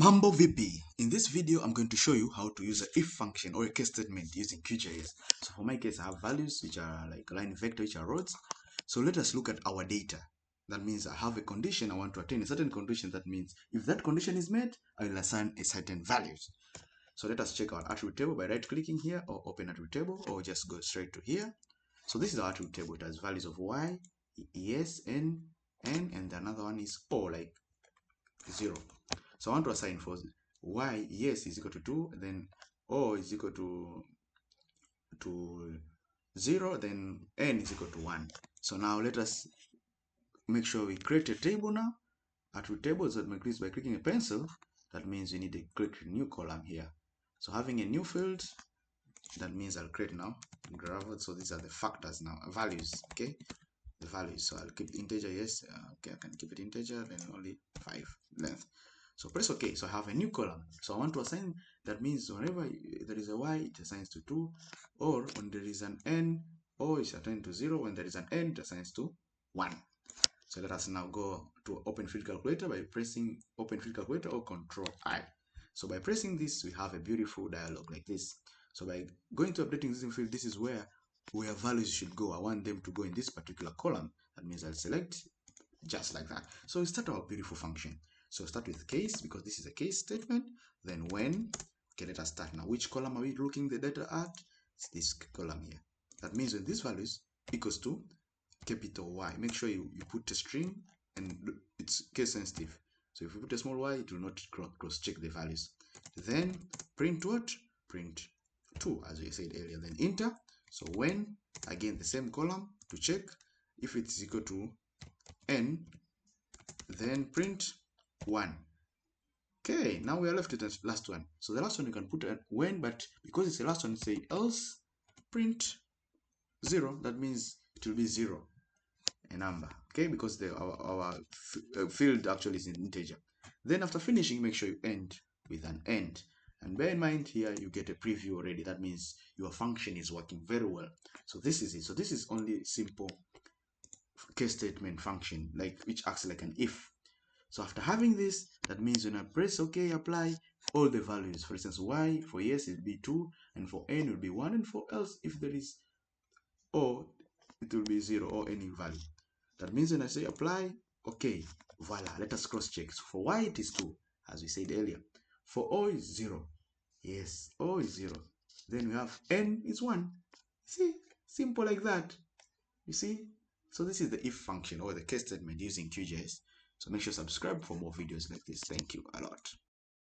Mambo VP. In this video, I'm going to show you how to use an if function or a case statement using QGIS. So for my case, I have values which are like line vector, which are roads. So let us look at our data. That means I have a condition, I want to attain a certain condition. That means if that condition is met, I will assign a certain values. So let us check our attribute table by right clicking here or open attribute table or just go straight to here. So this is our attribute table. It has values of y, yes, n, and another one is o, like 0. So I want to assign for y, yes is equal to 2, then o is equal to 0, then n is equal to 1. So now let us make sure we create a table now. Attribute tables that increase by clicking a pencil. That means we need to click a new column here. So having a new field, that means I'll create now gravel. So these are the factors now, values, okay? The values. So I'll keep the integer, yes, okay, I can keep it integer, then only 5 length. So press OK. So I have a new column. So I want to assign, that means whenever there is a y, it assigns to 2, or when there is an n, o is assigned to 0, when there is an n, it assigns to 1. So let us now go to open field calculator by pressing open field calculator or Control I. So by pressing this, we have a beautiful dialog like this. So by going to updating existing field, this is where values should go. I want them to go in this particular column. That means I'll select just like that. So we start our beautiful function. So start with case, because this is a case statement. Then when, okay, let us start now. Which column are we looking the data at? It's this column here. That means when this values equals to capital Y, make sure you put a string, and it's case sensitive. So if you put a small y, it will not cross check the values. Then print what? Print 2, as we said earlier. Then enter. So when, again the same column to check if it's equal to n, then print 1. Okay, now we are left with the last one. So the last one you can put a when, but because it's the last one, say else print 0. That means it will be 0, a number. Okay, because our field actually is an integer. Then after finishing, make sure you end with an end. And bear in mind here you get a preview already. That means your function is working very well. So this is it. So this is only simple case statement function, like which acts like an if. So after having this, that means when I press OK, apply all the values. For instance, y for yes it will be 2, and for n will be 1, and for else if there is o, it will be 0 or any value. That means when I say apply, OK, voila, let us cross check. So for y it is 2, as we said earlier. For o is 0. Yes, o is 0. Then we have n is 1. See, simple like that. You see? So this is the if function or the case statement using QGIS. So make sure to subscribe for more videos like this. Thank you a lot.